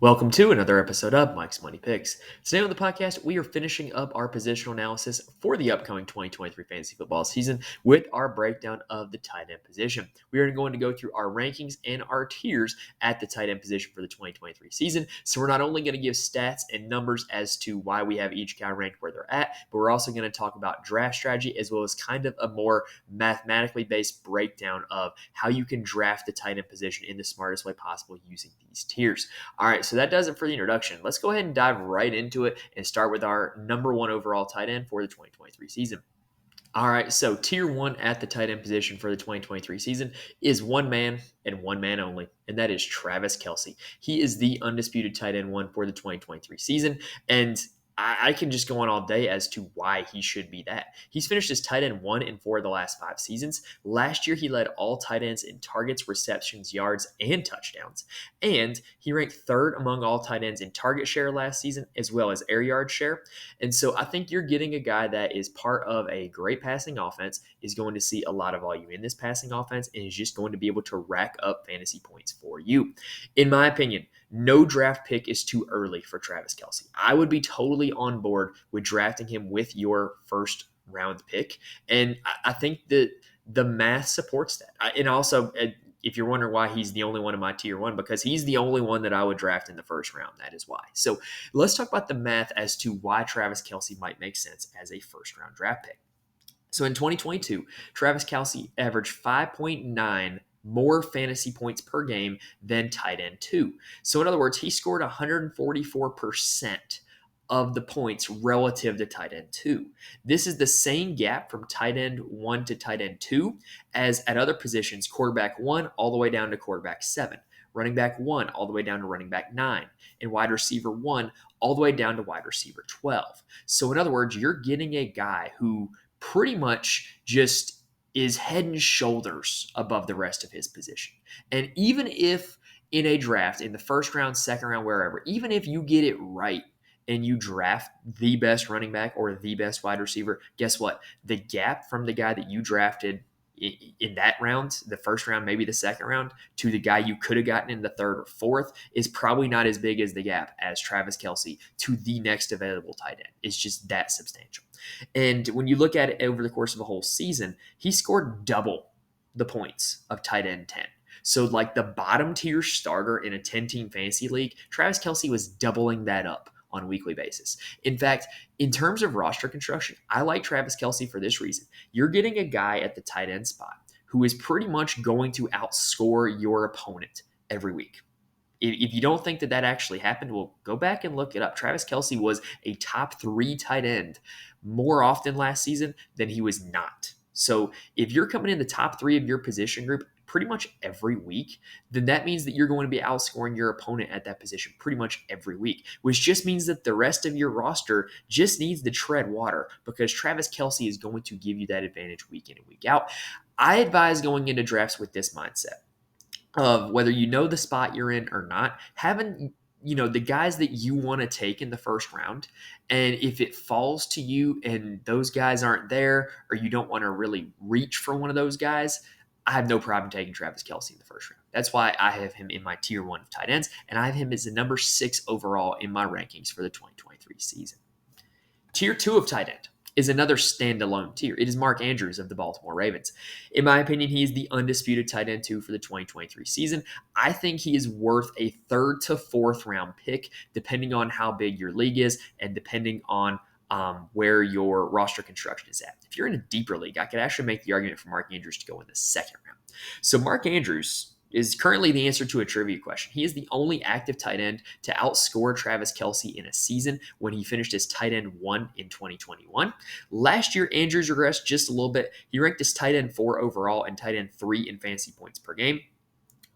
Welcome to another episode of Mike's Money Picks. Today on the podcast, we are finishing up our positional analysis for the upcoming 2023 fantasy football season with our breakdown of the tight end position. We are going to go through our rankings and our tiers at the tight end position for the 2023 season. So we're not only going to give stats and numbers as to why we have each guy ranked where they're at, but we're also going to talk about draft strategy as well as kind of a more mathematically based breakdown of how you can draft the tight end position in the smartest way possible using these tiers. All right, so that does it for the introduction. Let's go ahead and dive right into it and start with our number one overall tight end for the 2023 season. All right, so tier one at the tight end position for the 2023 season is one man and one man only, and that is Travis Kelce. He is the undisputed tight end one for the 2023 season, and I can just go on all day as to why he should be that. He's finished as tight end one in 4 of the last 5 seasons. Last year, he led all tight ends in targets, receptions, yards, and touchdowns. And he ranked third among all tight ends in target share last season, as well as air yard share. And so I think you're getting a guy that is part of a great passing offense, is going to see a lot of volume in this passing offense, and is just going to be able to rack up fantasy points for you. In my opinion, no draft pick is too early for Travis Kelce. I would be totally on board with drafting him with your first round pick. And I think that the math supports that. And also, if you're wondering why he's the only one in my tier one, because he's the only one that I would draft in the first round. That is why. So let's talk about the math as to why Travis Kelce might make sense as a first round draft pick. So in 2022, Travis Kelce averaged 5.9 more fantasy points per game than tight end two. So in other words, he scored 144% of the points relative to tight end two. This is the same gap from tight end one to tight end two as at other positions, quarterback one all the way down to quarterback seven, running back one all the way down to running back nine, and wide receiver one all the way down to wide receiver 12. So in other words, you're getting a guy who pretty much just is head and shoulders above the rest of his position. And even if in a draft, in the first round, second round, wherever, even if you get it right and you draft the best running back or the best wide receiver, guess what? The gap from the guy that you drafted in that round, the first round, maybe the second round, to the guy you could have gotten in the third or fourth is probably not as big as the gap as Travis Kelce to the next available tight end. It's just that substantial. And when you look at it over the course of a whole season, he scored double the points of tight end 10. So, like the bottom tier starter in a 10-team fantasy league, Travis Kelce was doubling that up on a weekly basis. In fact, in terms of roster construction, I like Travis Kelce for this reason. You're getting a guy at the tight end spot who is pretty much going to outscore your opponent every week. If you don't think that that actually happened, well, go back and look it up. Travis Kelce was a top 3 tight end more often last season than he was not. So if you're coming in the top 3 of your position group pretty much every week, then that means that you're going to be outscoring your opponent at that position pretty much every week, which just means that the rest of your roster just needs to tread water because Travis Kelce is going to give you that advantage week in and week out. I advise going into drafts with this mindset of whether you know the spot you're in or not, having the guys that you want to take in the first round. And if it falls to you and those guys aren't there, or you don't want to really reach for one of those guys, I have no problem taking Travis Kelce in the first round. That's why I have him in my tier one of tight ends, and I have him as the number 6 overall in my rankings for the 2023 season. Tier 2 of tight end is another standalone tier. It is Mark Andrews of the Baltimore Ravens. In my opinion, he is the undisputed tight end 2 for the 2023 season. I think he is worth a 3rd to 4th round pick, depending on how big your league is and depending on where your roster construction is at. If you're in a deeper league, I could actually make the argument for Mark Andrews to go in the 2nd round. So Mark Andrews is currently the answer to a trivia question. He is the only active tight end to outscore Travis Kelce in a season when he finished as tight end 1 in 2021. Last year, Andrews regressed just a little bit. He ranked as tight end 4 overall and tight end 3 in fantasy points per game.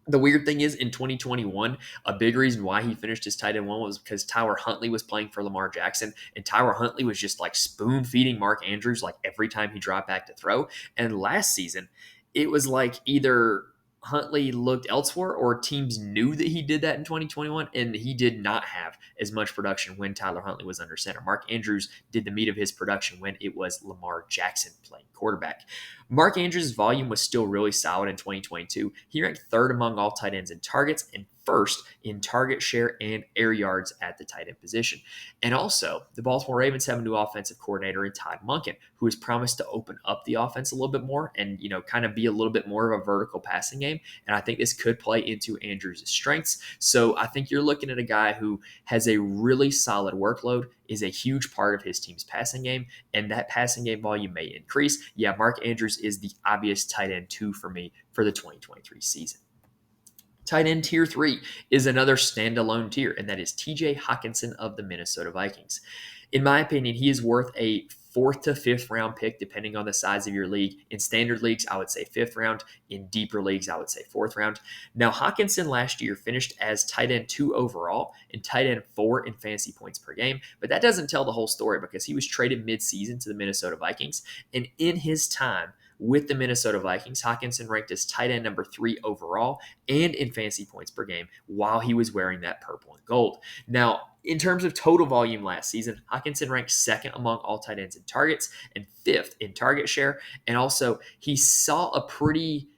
The weird thing is, in 2021, a big reason why he finished his tight end 1 was because Tyler Huntley was playing for Lamar Jackson, and Tyler Huntley was just like spoon-feeding Mark Andrews like every time he dropped back to throw. And last season, it was like either Huntley looked elsewhere or teams knew that he did that in 2021, and he did not have as much production when Tyler Huntley was under center. Mark Andrews did the meat of his production when it was Lamar Jackson playing quarterback. Mark Andrews' volume was still really solid in 2022. He ranked third among all tight ends in targets and first in target share and air yards at the tight end position. And also, the Baltimore Ravens have a new offensive coordinator in Todd Monken, who has promised to open up the offense a little bit more and, kind of be a little bit more of a vertical passing game. And I think this could play into Andrews' strengths. So I think you're looking at a guy who has a really solid workload, is a huge part of his team's passing game, and that passing game volume may increase. Yeah, Mark Andrews is the obvious tight end 2 for me for the 2023 season. Tight end tier 3 is another standalone tier, and that is TJ Hockenson of the Minnesota Vikings. In my opinion, he is worth a fourth to fifth round pick, depending on the size of your league. In standard leagues, I would say fifth round. In deeper leagues, I would say fourth round. Now, Hockenson last year finished as tight end 2 overall and tight end 4 in fantasy points per game, but that doesn't tell the whole story because he was traded midseason to the Minnesota Vikings, and in his time with the Minnesota Vikings, Hockenson ranked as tight end number 3 overall and in fantasy points per game while he was wearing that purple and gold. Now, in terms of total volume last season, Hockenson ranked second among all tight ends in targets and fifth in target share. And also, he saw a pretty,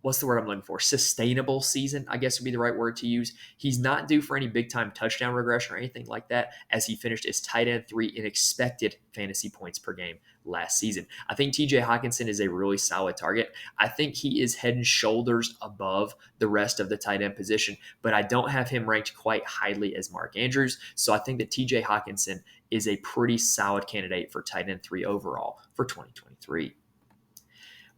what's the word I'm looking for? Sustainable season, I guess would be the right word to use. He's not due for any big time touchdown regression or anything like that, as he finished as tight end 3 in expected fantasy points per game last season. I think TJ Hockenson is a really solid target. I think he is head and shoulders above the rest of the tight end position, but I don't have him ranked quite highly as Mark Andrews. So I think that TJ Hockenson is a pretty solid candidate for tight end 3 overall for 2023.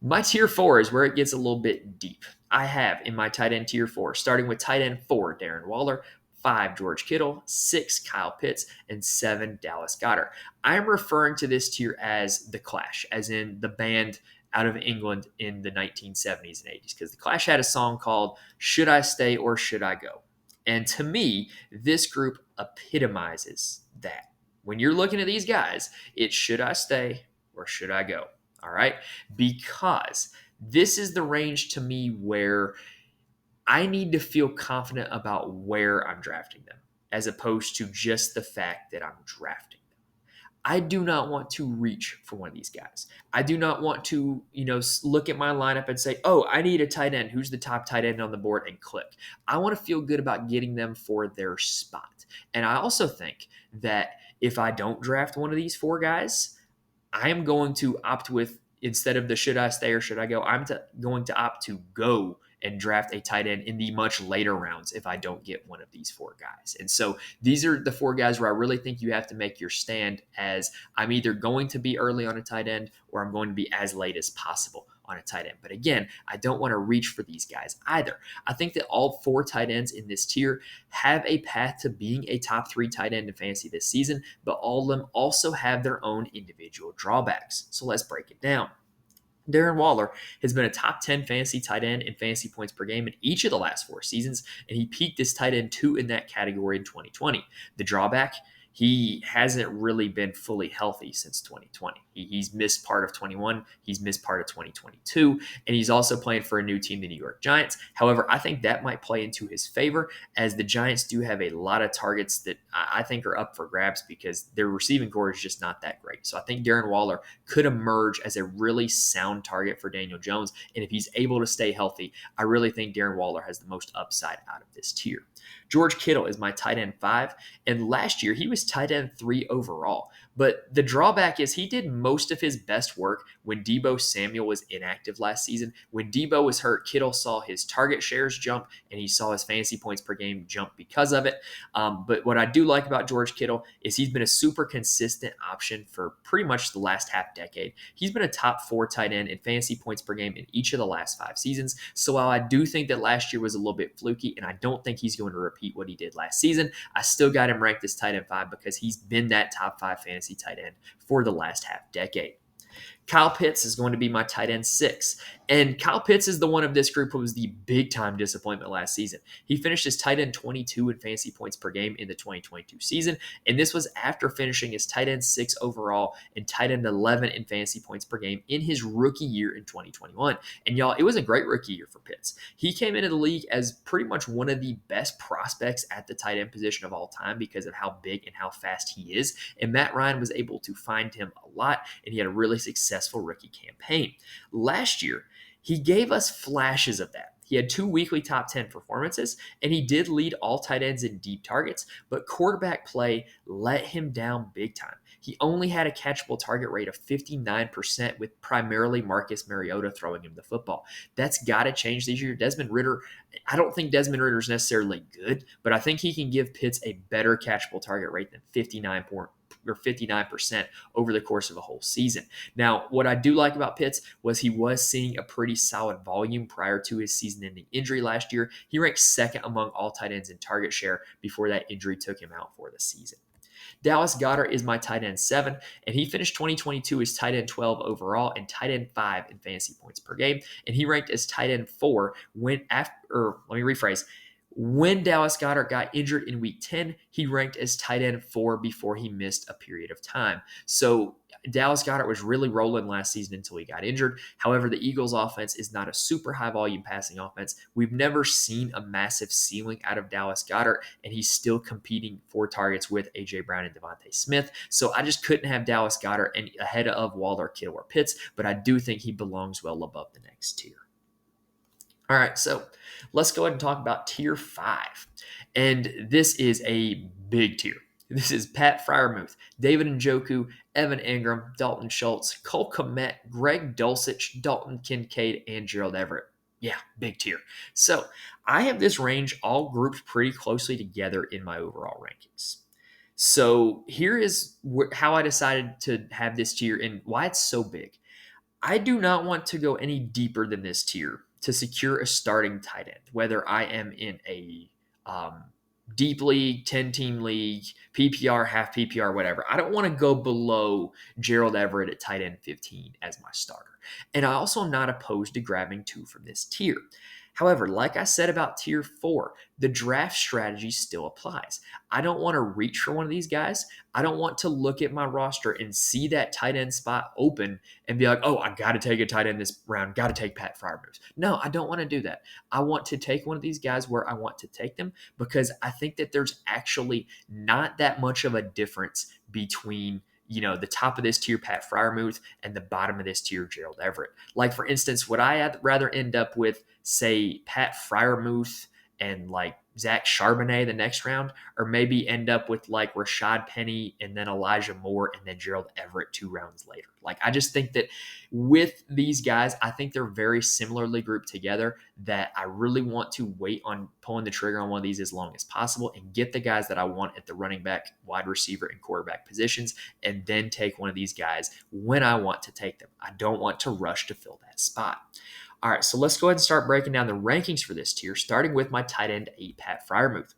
My tier 4 is where it gets a little bit deep. I have in my tight end tier 4, starting with tight end 4, Darren Waller, 5, George Kittle, 6, Kyle Pitts, and 7, Dallas Goedert. I am referring to this tier as the Clash, as in the band out of England in the 1970s and 80s, because the Clash had a song called Should I Stay or Should I Go? And to me, this group epitomizes that. When you're looking at these guys, it's should I stay or should I go? All right. Because this is the range to me where I need to feel confident about where I'm drafting them, as opposed to just the fact that I'm drafting them. I do not want to reach for one of these guys. I do not want to, look at my lineup and say, oh, I need a tight end. Who's the top tight end on the board and click. I want to feel good about getting them for their spot. And I also think that if I don't draft one of these 4 guys, I am going to opt with, instead of the should I stay or should I go, going to opt to go and draft a tight end in the much later rounds if I don't get one of these 4 guys. And so these are the 4 guys where I really think you have to make your stand, as I'm either going to be early on a tight end or I'm going to be as late as possible on a tight end. But again, I don't want to reach for these guys either. I think that all 4 tight ends in this tier have a path to being a top 3 tight end in fantasy this season, but all of them also have their own individual drawbacks. So let's break it down. Darren Waller has been a top 10 fantasy tight end in fantasy points per game in each of the last 4 seasons, and he peaked as tight end 2 in that category in 2020. The drawback, he hasn't really been fully healthy since 2020. He's missed part of 21, he's missed part of 2022, and he's also playing for a new team, the New York Giants. However, I think that might play into his favor, as the Giants do have a lot of targets that I think are up for grabs because their receiving core is just not that great. So I think Darren Waller could emerge as a really sound target for Daniel Jones, and if he's able to stay healthy, I really think Darren Waller has the most upside out of this tier. George Kittle is my tight end 5, and last year he was tight end 3 overall. But the drawback is he did most of his best work when Deebo Samuel was inactive last season. When Deebo was hurt, Kittle saw his target shares jump, and he saw his fantasy points per game jump because of it. But what I do like about George Kittle is he's been a super consistent option for pretty much the last half decade. He's been a top 4 tight end in fantasy points per game in each of the last 5 seasons. So while I do think that last year was a little bit fluky, and I don't think he's going to repeat what he did last season, I still got him ranked as tight end 5 because he's been that top 5 fantasy tight end for the last half decade. Kyle Pitts is going to be my tight end 6. And Kyle Pitts is the one of this group who was the big-time disappointment last season. He finished as tight end 22 in fantasy points per game in the 2022 season, and this was after finishing as tight end 6 overall and tight end 11 in fantasy points per game in his rookie year in 2021. And y'all, it was a great rookie year for Pitts. He came into the league as pretty much one of the best prospects at the tight end position of all time because of how big and how fast he is, and Matt Ryan was able to find him a lot, and he had a really successful successful rookie campaign. Last year, he gave us flashes of that. He had 2 weekly top 10 performances, and he did lead all tight ends in deep targets, but quarterback play let him down big time. He only had a catchable target rate of 59%, with primarily Marcus Mariota throwing him the football. That's got to change this year. Desmond Ridder, I don't think Desmond Ridder is necessarily good, but I think he can give Pitts a better catchable target rate than 59% over the course of a whole season. Now, what I do like about Pitts was he was seeing a pretty solid volume prior to his season-ending injury last year. He ranked second among all tight ends in target share before that injury took him out for the season. Dallas Goedert is my tight end 7, and he finished 2022 as tight end 12 overall and tight end 5 in fantasy points per game. And he ranked as tight end 4 when when Dallas Goedert got injured in week 10, he ranked as tight end 4 before he missed a period of time. So Dallas Goedert was really rolling last season until he got injured. However, the Eagles' offense is not a super high volume passing offense. We've never seen a massive ceiling out of Dallas Goedert, and he's still competing for targets with A.J. Brown and Devontae Smith. So I just couldn't have Dallas Goedert ahead of Waller, Kittle, or Pitts, but I do think he belongs well above the next tier. All right, so let's go ahead and talk about tier 5. And this is a big tier. This is Pat Freiermuth, David Njoku, Evan Ingram, Dalton Schultz, Cole Kmet, Greg Dulcich, Dalton Kincaid, and Gerald Everett. Yeah, big tier. So I have this range all grouped pretty closely together in my overall rankings. So here is how I decided to have this tier and why it's so big. I do not want to go any deeper than this tier to secure a starting tight end, whether I am in a deep league, 10-team league, PPR, half PPR, whatever. I don't want to go below Gerald Everett at tight end 15 as my starter. And I also am not opposed to grabbing 2 from this tier. However, like I said about tier 4, the draft strategy still applies. I don't want to reach for one of these guys. I don't want to look at my roster and see that tight end spot open and be like, oh, I got to take a tight end this round, got to take Pat Freiermuth. No, I don't want to do that. I want to take one of these guys where I want to take them because I think that there's actually not that much of a difference between the top of this tier, Pat Freiermuth, and the bottom of this tier, Gerald Everett. Like, for instance, would I rather end up with, say, Pat Freiermuth and like Zach Charbonnet the next round, or maybe end up with like Rashad Penny and then Elijah Moore and then Gerald Everett 2 rounds later? Like, I just think that with these guys, I think they're very similarly grouped together that I really want to wait on pulling the trigger on one of these as long as possible and get the guys that I want at the running back, wide receiver, and quarterback positions, and then take one of these guys when I want to take them. I don't want to rush to fill that spot. All right, so let's go ahead and start breaking down the rankings for this tier, starting with my tight end 8, Pat Freiermuth.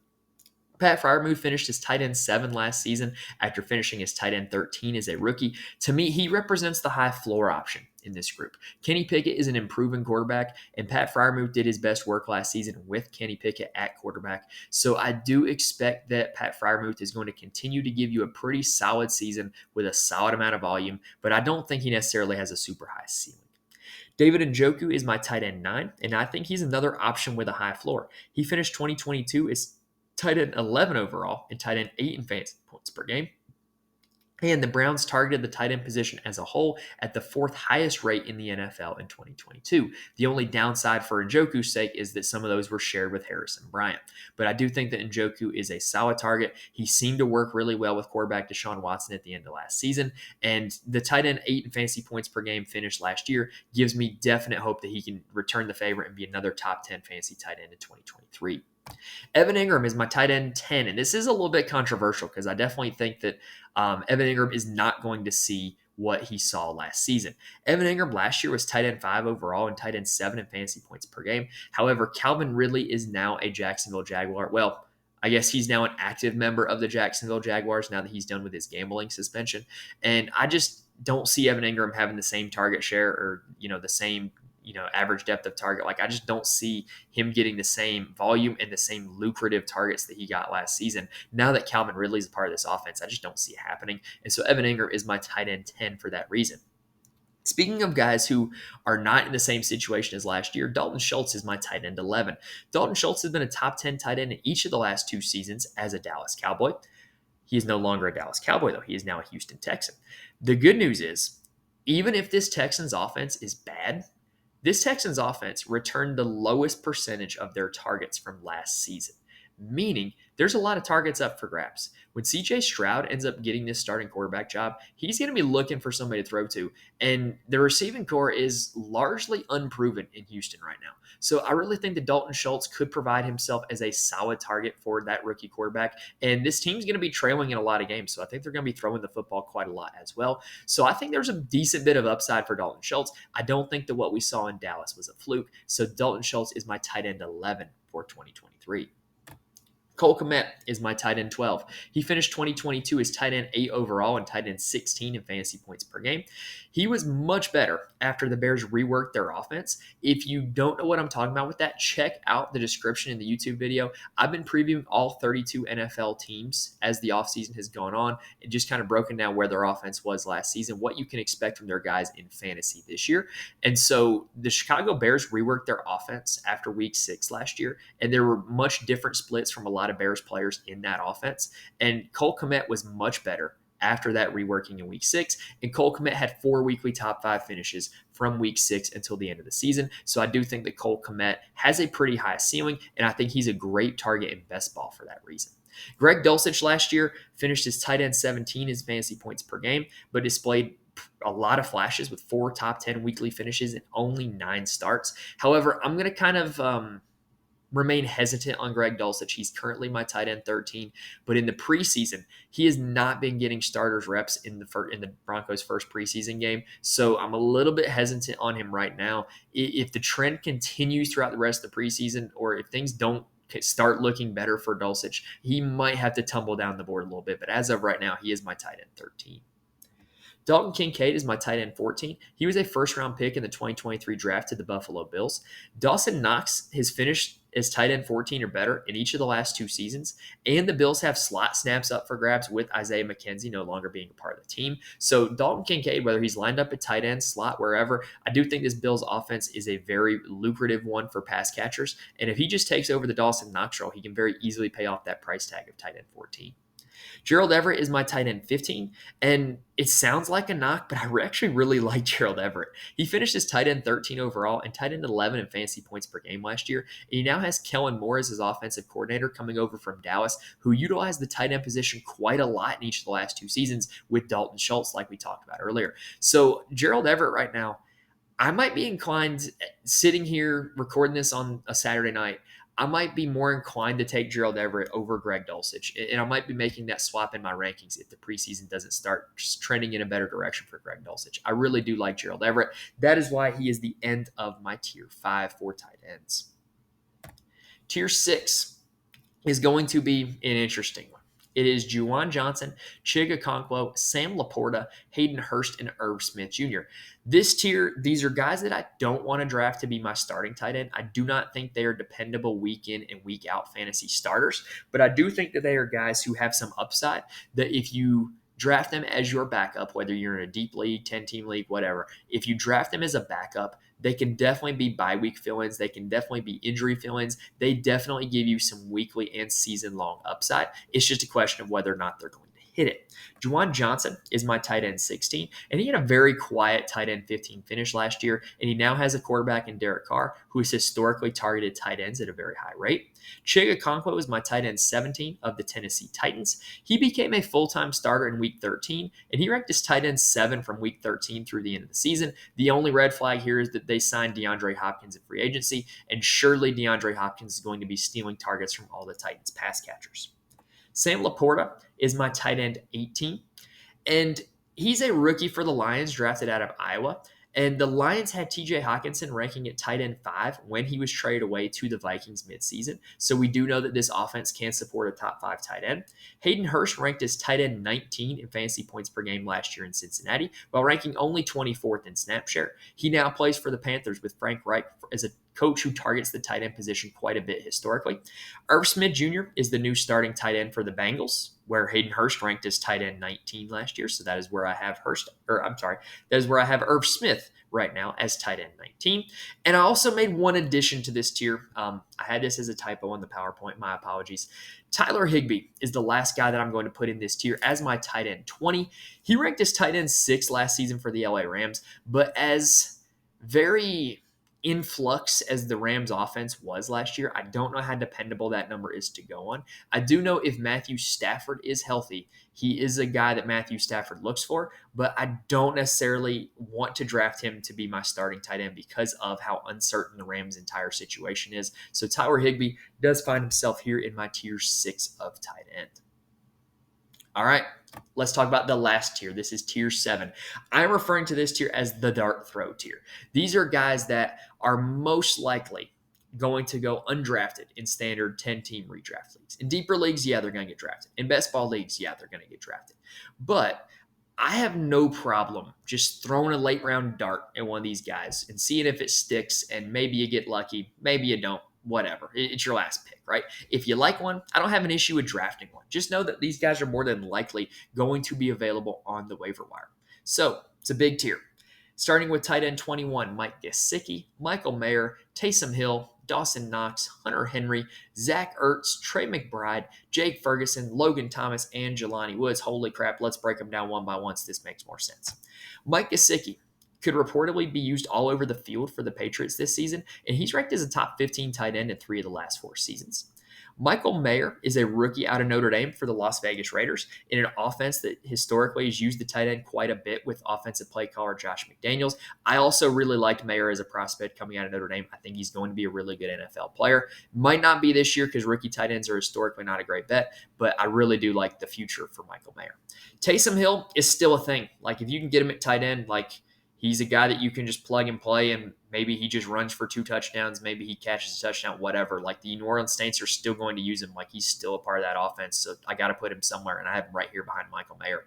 Pat Freiermuth finished as tight end 7 last season after finishing as tight end 13 as a rookie. To me, he represents the high floor option in this group. Kenny Pickett is an improving quarterback, and Pat Freiermuth did his best work last season with Kenny Pickett at quarterback. So I do expect that Pat Freiermuth is going to continue to give you a pretty solid season with a solid amount of volume, but I don't think he necessarily has a super high ceiling. David Njoku is my tight end 9, and I think he's another option with a high floor. He finished 2022 as tight end 11 overall and tight end 8 in fantasy points per game. And the Browns targeted the tight end position as a whole at the 4th highest rate in the NFL in 2022. The only downside for Njoku's sake is that some of those were shared with Harrison Bryant. But I do think that Njoku is a solid target. He seemed to work really well with quarterback Deshaun Watson at the end of last season. And the tight end 8 in fantasy points per game finish last year gives me definite hope that he can return the favor and be another top 10 fantasy tight end in 2023. Evan Ingram is my tight end 10, and this is a little bit controversial because I definitely think that Evan Ingram is not going to see what he saw last season. Evan Ingram last year was tight end 5 overall and tight end 7 in fantasy points per game. However, Calvin Ridley is now a Jacksonville Jaguar. Well, I guess he's now an active member of the Jacksonville Jaguars now that he's done with his gambling suspension. And I just don't see Evan Ingram having the same target share or, the same average depth of target. Like, I just don't see him getting the same volume and the same lucrative targets that he got last season. Now that Calvin Ridley is a part of this offense, I just don't see it happening. And so Evan Ingram is my tight end 10 for that reason. Speaking of guys who are not in the same situation as last year, Dalton Schultz is my tight end 11. Dalton Schultz has been a top 10 tight end in each of the last 2 seasons as a Dallas Cowboy. He is no longer a Dallas Cowboy, though. He is now a Houston Texan. The good news is even if this Texans offense is bad, this Texans offense returned the lowest percentage of their targets from last season, meaning there's a lot of targets up for grabs. When CJ Stroud ends up getting this starting quarterback job, he's going to be looking for somebody to throw to. And the receiving core is largely unproven in Houston right now. So I really think that Dalton Schultz could provide himself as a solid target for that rookie quarterback. And this team's going to be trailing in a lot of games. So I think they're going to be throwing the football quite a lot as well. So I think there's a decent bit of upside for Dalton Schultz. I don't think that what we saw in Dallas was a fluke. So Dalton Schultz is my tight end 11 for 2023. Cole Kmet is my tight end 12. He finished 2022 as tight end 8 overall and tight end 16 in fantasy points per game. He was much better after the Bears reworked their offense. If you don't know what I'm talking about with that, check out the description in the YouTube video. I've been previewing all 32 NFL teams as the offseason has gone on and just kind of broken down where their offense was last season, what you can expect from their guys in fantasy this year. And so the Chicago Bears reworked their offense after week 6 last year, and there were much different splits from a lot of Bears players in that offense. And Cole Kmet was much better after that reworking in week 6. And Cole Kmet had 4 weekly top 5 finishes from week 6 until the end of the season. So I do think that Cole Kmet has a pretty high ceiling, and I think he's a great target in best ball for that reason. Greg Dulcich last year finished as tight end 17 in fantasy points per game, but displayed a lot of flashes with 4 top 10 weekly finishes and only 9 starts. However, I'm going to kind of remain hesitant on Greg Dulcich. He's currently my tight end 13, but in the preseason, he has not been getting starters reps in the Broncos' first preseason game. So I'm a little bit hesitant on him right now. If the trend continues throughout the rest of the preseason, or if things don't start looking better for Dulcich, he might have to tumble down the board a little bit. But as of right now, he is my tight end 13. Dalton Kincaid is my tight end 14. He was a first-round pick in the 2023 draft to the Buffalo Bills. Dawson Knox has finished as tight end 14 or better in each of the last 2 seasons, and the Bills have slot snaps up for grabs with Isaiah McKenzie no longer being a part of the team. So Dalton Kincaid, whether he's lined up at tight end, slot, wherever, I do think this Bills offense is a very lucrative one for pass catchers, and if he just takes over the Dawson Knox role, he can very easily pay off that price tag of tight end 14. Gerald Everett is my tight end 15, and it sounds like a knock, but I actually really like Gerald Everett. He finished as tight end 13 overall and tight end 11 in fantasy points per game last year, and he now has Kellen Moore as his offensive coordinator coming over from Dallas, who utilized the tight end position quite a lot in each of the last 2 seasons with Dalton Schultz, like we talked about earlier. So Gerald Everett right now, I might be inclined, sitting here recording this on a Saturday night, I might be more inclined to take Gerald Everett over Greg Dulcich. And I might be making that swap in my rankings if the preseason doesn't start trending in a better direction for Greg Dulcich. I really do like Gerald Everett. That is why he is the end of my tier 5 for tight ends. Tier 6 is going to be an interesting one. It is Juwan Johnson, Chig Okonkwo, Sam Laporta, Hayden Hurst, and Irv Smith Jr. This tier, these are guys that I don't want to draft to be my starting tight end. I do not think they are dependable week in and week out fantasy starters, but I do think that they are guys who have some upside that if you draft them as your backup, whether you're in a deep league, 10-team league, whatever, if you draft them as a backup, they can definitely be bye-week fill-ins. They can definitely be injury fill-ins. They definitely give you some weekly and season-long upside. It's just a question of whether or not they're going to hit it. Juwan Johnson is my tight end 16, and he had a very quiet tight end 15 finish last year, and he now has a quarterback in Derek Carr, who has historically targeted tight ends at a very high rate. Chig Okonkwo is my tight end 17 of the Tennessee Titans. He became a full-time starter in Week 13, and he ranked as tight end 7 from Week 13 through the end of the season. The only red flag here is that they signed DeAndre Hopkins in free agency, and surely DeAndre Hopkins is going to be stealing targets from all the Titans pass catchers. Sam Laporta is my tight end 18, and he's a rookie for the Lions drafted out of Iowa. And the Lions had TJ Hawkinson ranking at tight end 5 when he was traded away to the Vikings midseason. So we do know that this offense can support a top 5 tight end. Hayden Hurst ranked as tight end 19 in fantasy points per game last year in Cincinnati, while ranking only 24th in snap share. He now plays for the Panthers with Frank Reich as a coach who targets the tight end position quite a bit historically. Irv Smith Jr. is the new starting tight end for the Bengals, where Hayden Hurst ranked as tight end 19 last year. So that is where I have Irv Smith right now as tight end 19. And I also made one addition to this tier. I had this as a typo on the PowerPoint. My apologies. Tyler Higbee is the last guy that I'm going to put in this tier as my tight end 20. He ranked as tight end 6 last season for the LA Rams, but as very in flux as the Rams offense was last year, I don't know how dependable that number is to go on. I do know if Matthew Stafford is healthy, he is a guy that Matthew Stafford looks for, but I don't necessarily want to draft him to be my starting tight end because of how uncertain the Rams' entire situation is. So Tyler Higbee does find himself here in my tier 6 of tight end. All right, let's talk about the last tier. This is tier 7. I'm referring to this tier as the dart throw tier. These are guys that are most likely going to go undrafted in standard 10-team redraft leagues. In deeper leagues, yeah, they're going to get drafted. In best ball leagues, yeah, they're going to get drafted. But I have no problem just throwing a late round dart at one of these guys and seeing if it sticks, and maybe you get lucky, maybe you don't. Whatever. It's your last pick, right? If you like one, I don't have an issue with drafting one. Just know that these guys are more than likely going to be available on the waiver wire. So it's a big tier. Starting with tight end 21, Mike Gesicki, Michael Mayer, Taysom Hill, Dawson Knox, Hunter Henry, Zach Ertz, Trey McBride, Jake Ferguson, Logan Thomas, and Jelani Woods. Holy crap, let's break them down one by one so this makes more sense. Mike Gesicki could reportedly be used all over the field for the Patriots this season, and he's ranked as a top 15 tight end in 3 of the last 4 seasons. Michael Mayer is a rookie out of Notre Dame for the Las Vegas Raiders in an offense that historically has used the tight end quite a bit with offensive play caller Josh McDaniels. I also really liked Mayer as a prospect coming out of Notre Dame. I think he's going to be a really good NFL player. Might not be this year because rookie tight ends are historically not a great bet, but I really do like the future for Michael Mayer. Taysom Hill is still a thing. Like, if you can get him at tight end, he's a guy that you can just plug and play, and maybe he just runs for 2 touchdowns. Maybe he catches a touchdown, whatever. Like, the New Orleans Saints are still going to use him. Like, he's still a part of that offense. So I got to put him somewhere, and I have him right here behind Michael Mayer.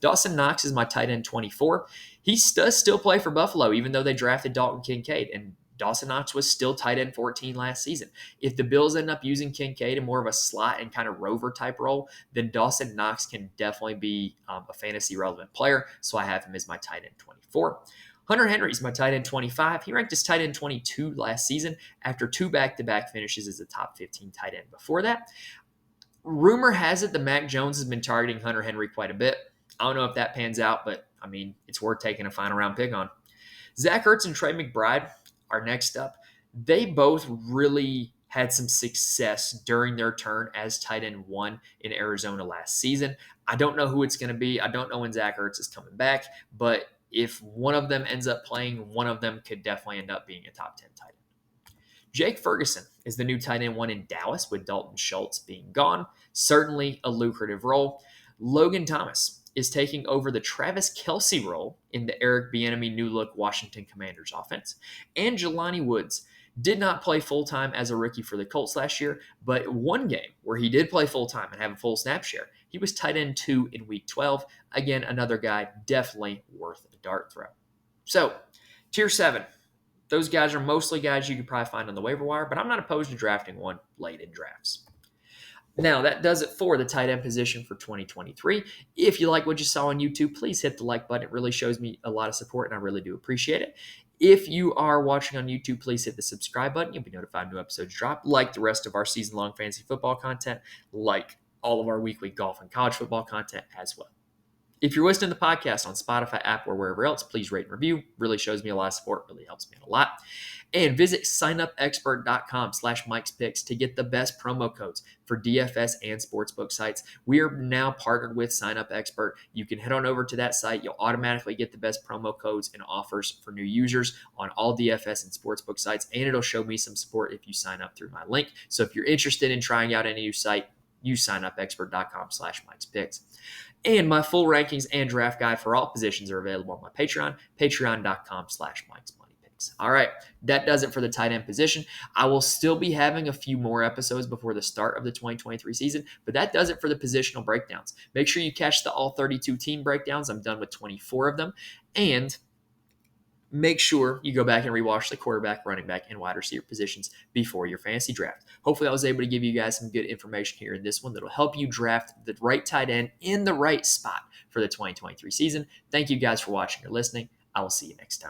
Dawson Knox is my tight end 24. He does still play for Buffalo, even though they drafted Dalton Kincaid. And Dawson Knox was still tight end 14 last season. If the Bills end up using Kincaid in more of a slot and kind of rover type role, then Dawson Knox can definitely be a fantasy relevant player. So I have him as my tight end 24. Hunter Henry is my tight end 25. He ranked as tight end 22 last season after 2 back-to-back finishes as a top 15 tight end before that. Rumor has it that Mac Jones has been targeting Hunter Henry quite a bit. I don't know if that pans out, but I mean, it's worth taking a final round pick on. Zach Ertz and Trey McBride are next up. They both really had some success during their turn as tight end 1 in Arizona last season. I don't know who it's going to be. I don't know when Zach Ertz is coming back, but if one of them ends up playing, one of them could definitely end up being a top 10 tight end. Jake Ferguson is the new tight end 1 in Dallas with Dalton Schultz being gone. Certainly a lucrative role. Logan Thomas is taking over the Travis Kelce role in the Eric Bieniemy new look Washington Commanders offense. And Jelani Woods did not play full-time as a rookie for the Colts last year, but one game where he did play full-time and have a full snap share, he was tight end 2 in week 12. Again, another guy definitely worth a dart throw. So, tier 7. Those guys are mostly guys you could probably find on the waiver wire, but I'm not opposed to drafting one late in drafts. Now, that does it for the tight end position for 2023. If you like what you saw on YouTube, please hit the like button. It really shows me a lot of support, and I really do appreciate it. If you are watching on YouTube, please hit the subscribe button. You'll be notified when new episodes drop, like the rest of our season-long fantasy football content, like all of our weekly golf and college football content as well. If you're listening to the podcast on Spotify app or wherever else, please rate and review. Really shows me a lot of support, really helps me a lot. And visit signupexpert.com/Mike'sPicks to get the best promo codes for DFS and sportsbook sites. We are now partnered with SignUpExpert. You can head on over to that site. You'll automatically get the best promo codes and offers for new users on all DFS and sportsbook sites, and it'll show me some support if you sign up through my link. So if you're interested in trying out any new site, use signupexpert.com/Mike'sPicks. And my full rankings and draft guide for all positions are available on my Patreon, patreon.com/Mike'sMoneyPicks. All right, that does it for the tight end position. I will still be having a few more episodes before the start of the 2023 season, but that does it for the positional breakdowns. Make sure you catch the all 32 team breakdowns. I'm done with 24 of them. And make sure you go back and rewatch the quarterback, running back, and wide receiver positions before your fantasy draft. Hopefully, I was able to give you guys some good information here in this one that'll help you draft the right tight end in the right spot for the 2023 season. Thank you guys for watching or listening. I will see you next time.